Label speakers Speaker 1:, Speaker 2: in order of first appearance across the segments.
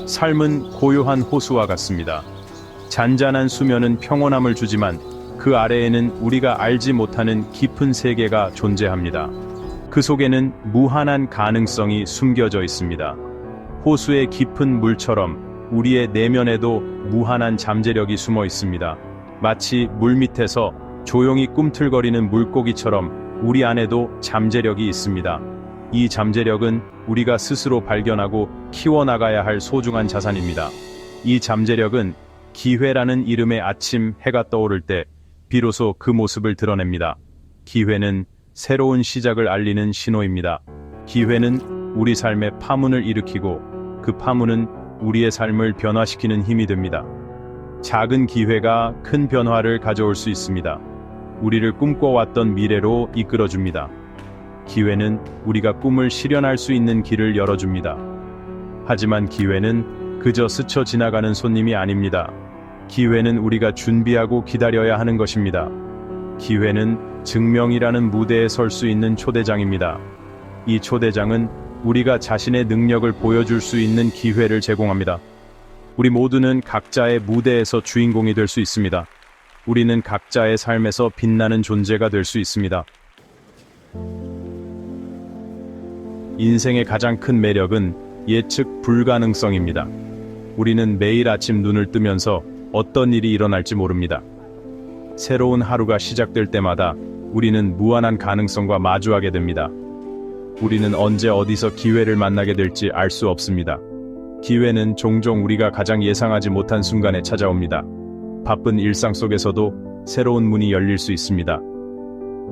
Speaker 1: 삶은 고요한 호수와 같습니다. 잔잔한 수면은 평온함을 주지만 그 아래에는 우리가 알지 못하는 깊은 세계가 존재합니다. 그 속에는 무한한 가능성이 숨겨져 있습니다. 호수의 깊은 물처럼 우리의 내면에도 무한한 잠재력이 숨어 있습니다. 마치 물 밑에서 조용히 꿈틀거리는 물고기처럼 우리 안에도 잠재력이 있습니다. 이 잠재력은 우리가 스스로 발견하고 키워나가야 할 소중한 자산입니다. 이 잠재력은 기회라는 이름의 아침 해가 떠오를 때 비로소 그 모습을 드러냅니다. 기회는 새로운 시작을 알리는 신호입니다. 기회는 우리 삶에 파문을 일으키고 그 파문은 우리의 삶을 변화시키는 힘이 됩니다. 작은 기회가 큰 변화를 가져올 수 있습니다. 우리를 꿈꿔왔던 미래로 이끌어줍니다. 기회는 우리가 꿈을 실현할 수 있는 길을 열어줍니다. 하지만 기회는 그저 스쳐 지나가는 손님이 아닙니다. 기회는 우리가 준비하고 기다려야 하는 것입니다. 기회는 증명이라는 무대에 설 수 있는 초대장입니다. 이 초대장은 우리가 자신의 능력을 보여줄 수 있는 기회를 제공합니다. 우리 모두는 각자의 무대에서 주인공이 될 수 있습니다. 우리는 각자의 삶에서 빛나는 존재가 될 수 있습니다. 인생의 가장 큰 매력은 예측 불가능성입니다. 우리는 매일 아침 눈을 뜨면서 어떤 일이 일어날지 모릅니다. 새로운 하루가 시작될 때마다 우리는 무한한 가능성과 마주하게 됩니다. 우리는 언제 어디서 기회를 만나게 될지 알 수 없습니다. 기회는 종종 우리가 가장 예상하지 못한 순간에 찾아옵니다. 바쁜 일상 속에서도 새로운 문이 열릴 수 있습니다.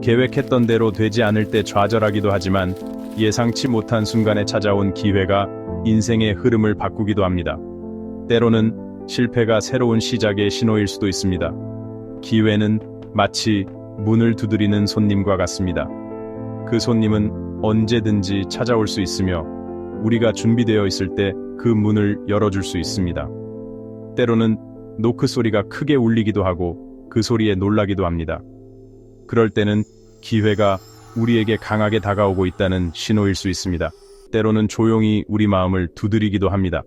Speaker 1: 계획했던 대로 되지 않을 때 좌절하기도 하지만 예상치 못한 순간에 찾아온 기회가 인생의 흐름을 바꾸기도 합니다. 때로는 실패가 새로운 시작의 신호일 수도 있습니다. 기회는 마치 문을 두드리는 손님과 같습니다. 그 손님은 언제든지 찾아올 수 있으며 우리가 준비되어 있을 때 그 문을 열어줄 수 있습니다. 때로는 노크 소리가 크게 울리기도 하고 그 소리에 놀라기도 합니다. 그럴 때는 기회가 우리에게 강하게 다가오고 있다는 신호일 수 있습니다. 때로는 조용히 우리 마음을 두드리기도 합니다.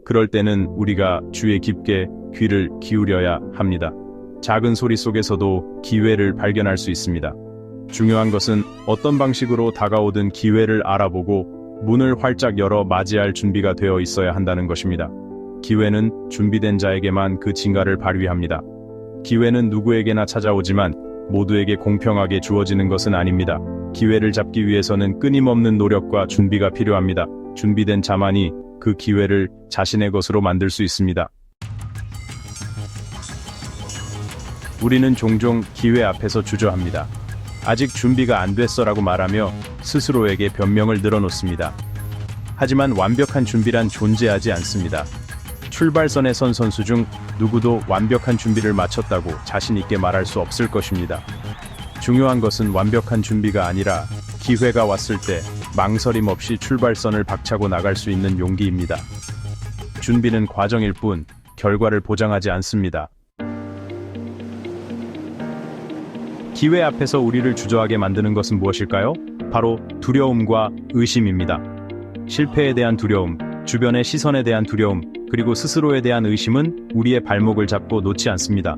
Speaker 1: 그럴 때는 우리가 주의 깊게 귀를 기울여야 합니다. 작은 소리 속에서도 기회를 발견할 수 있습니다. 중요한 것은 어떤 방식으로 다가오든 기회를 알아보고 문을 활짝 열어 맞이할 준비가 되어 있어야 한다는 것입니다. 기회는 준비된 자에게만 그 진가를 발휘합니다. 기회는 누구에게나 찾아오지만 모두에게 공평하게 주어지는 것은 아닙니다. 기회를 잡기 위해서는 끊임없는 노력과 준비가 필요합니다. 준비된 자만이 그 기회를 자신의 것으로 만들 수 있습니다. 우리는 종종 기회 앞에서 주저합니다. 아직 준비가 안 됐어라고 말하며 스스로에게 변명을 늘어놓습니다. 하지만 완벽한 준비란 존재하지 않습니다. 출발선에 선 선수 중 누구도 완벽한 준비를 마쳤다고 자신 있게 말할 수 없을 것입니다. 중요한 것은 완벽한 준비가 아니라 기회가 왔을 때 망설임 없이 출발선을 박차고 나갈 수 있는 용기입니다. 준비는 과정일 뿐 결과를 보장하지 않습니다. 기회 앞에서 우리를 주저하게 만드는 것은 무엇일까요? 바로 두려움과 의심입니다. 실패에 대한 두려움, 주변의 시선에 대한 두려움, 그리고 스스로에 대한 의심은 우리의 발목을 잡고 놓지 않습니다.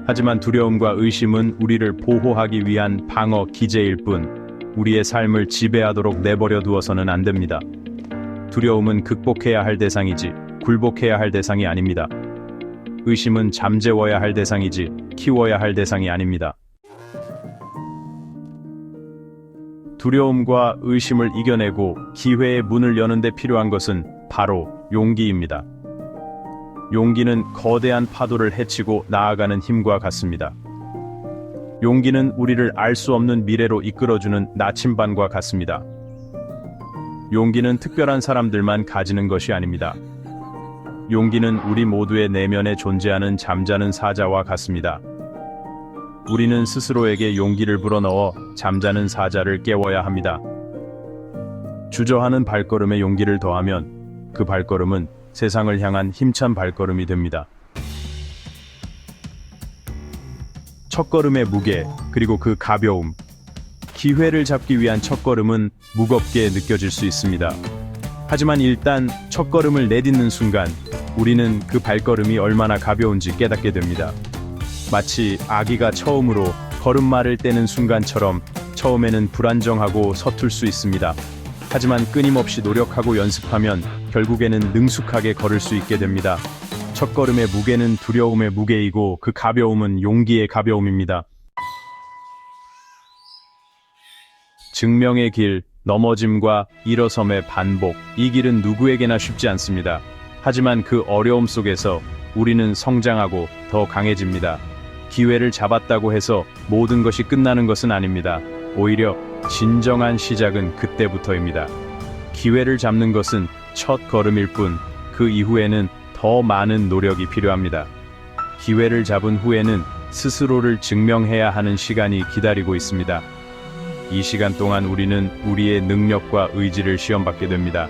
Speaker 1: 하지만 두려움과 의심은 우리를 보호하기 위한 방어 기제일 뿐 우리의 삶을 지배하도록 내버려 두어서는 안 됩니다. 두려움은 극복해야 할 대상이지 굴복해야 할 대상이 아닙니다. 의심은 잠재워야 할 대상이지 키워야 할 대상이 아닙니다. 두려움과 의심을 이겨내고 기회의 문을 여는 데 필요한 것은 바로 용기입니다. 용기는 거대한 파도를 헤치고 나아가는 힘과 같습니다. 용기는 우리를 알 수 없는 미래로 이끌어주는 나침반과 같습니다. 용기는 특별한 사람들만 가지는 것이 아닙니다. 용기는 우리 모두의 내면에 존재하는 잠자는 사자와 같습니다. 우리는 스스로에게 용기를 불어넣어 잠자는 사자를 깨워야 합니다. 주저하는 발걸음에 용기를 더하면 그 발걸음은 세상을 향한 힘찬 발걸음이 됩니다. 첫걸음의 무게, 그리고 그 가벼움. 기회를 잡기 위한 첫걸음은 무겁게 느껴질 수 있습니다. 하지만 일단 첫걸음을 내딛는 순간 우리는 그 발걸음이 얼마나 가벼운지 깨닫게 됩니다. 마치 아기가 처음으로 걸음마를 떼는 순간처럼 처음에는 불안정하고 서툴 수 있습니다. 하지만 끊임없이 노력하고 연습하면 결국에는 능숙하게 걸을 수 있게 됩니다. 첫걸음의 무게는 두려움의 무게이고 그 가벼움은 용기의 가벼움입니다. 증명의 길, 넘어짐과 일어섬의 반복, 이 길은 누구에게나 쉽지 않습니다. 하지만 그 어려움 속에서 우리는 성장하고 더 강해집니다. 기회를 잡았다고 해서 모든 것이 끝나는 것은 아닙니다. 오히려 진정한 시작은 그때부터입니다. 기회를 잡는 것은 첫 걸음일 뿐, 그 이후에는 더 많은 노력이 필요합니다. 기회를 잡은 후에는 스스로를 증명해야 하는 시간이 기다리고 있습니다. 이 시간 동안 우리는 우리의 능력과 의지를 시험받게 됩니다.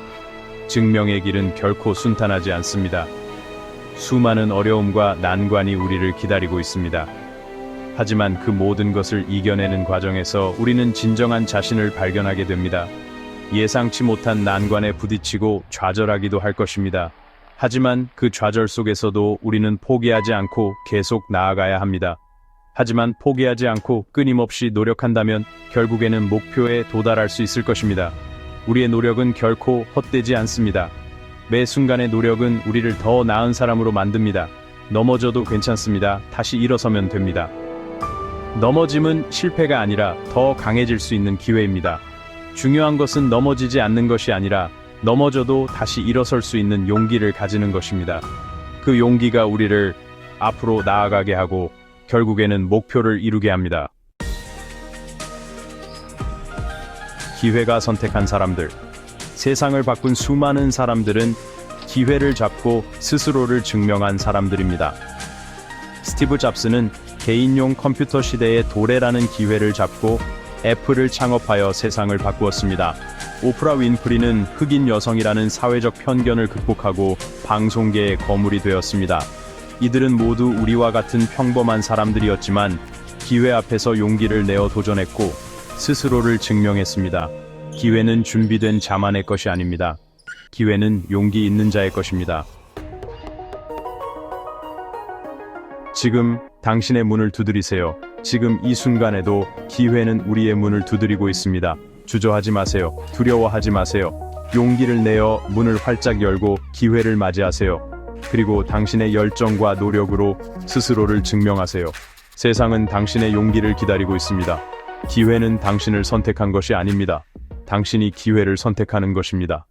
Speaker 1: 증명의 길은 결코 순탄하지 않습니다. 수많은 어려움과 난관이 우리를 기다리고 있습니다. 하지만 그 모든 것을 이겨내는 과정에서 우리는 진정한 자신을 발견하게 됩니다. 예상치 못한 난관에 부딪히고 좌절하기도 할 것입니다. 하지만 그 좌절 속에서도 우리는 포기하지 않고 계속 나아가야 합니다. 하지만 포기하지 않고 끊임없이 노력한다면 결국에는 목표에 도달할 수 있을 것입니다. 우리의 노력은 결코 헛되지 않습니다. 매 순간의 노력은 우리를 더 나은 사람으로 만듭니다. 넘어져도 괜찮습니다. 다시 일어서면 됩니다. 넘어짐은 실패가 아니라 더 강해질 수 있는 기회입니다. 중요한 것은 넘어지지 않는 것이 아니라 넘어져도 다시 일어설 수 있는 용기를 가지는 것입니다. 그 용기가 우리를 앞으로 나아가게 하고 결국에는 목표를 이루게 합니다. 기회가 선택한 사람들. 세상을 바꾼 수많은 사람들은 기회를 잡고 스스로를 증명한 사람들입니다. 스티브 잡스는 개인용 컴퓨터 시대의 도래라는 기회를 잡고 애플을 창업하여 세상을 바꾸었습니다. 오프라 윈프리는 흑인 여성이라는 사회적 편견을 극복하고 방송계의 거물이 되었습니다. 이들은 모두 우리와 같은 평범한 사람들이었지만 기회 앞에서 용기를 내어 도전했고 스스로를 증명했습니다. 기회는 준비된 자만의 것이 아닙니다. 기회는 용기 있는 자의 것입니다. 지금 당신의 문을 두드리세요. 지금 이 순간에도 기회는 우리의 문을 두드리고 있습니다. 주저하지 마세요. 두려워하지 마세요. 용기를 내어 문을 활짝 열고 기회를 맞이하세요. 그리고 당신의 열정과 노력으로 스스로를 증명하세요. 세상은 당신의 용기를 기다리고 있습니다. 기회는 당신을 선택한 것이 아닙니다. 당신이 기회를 선택하는 것입니다.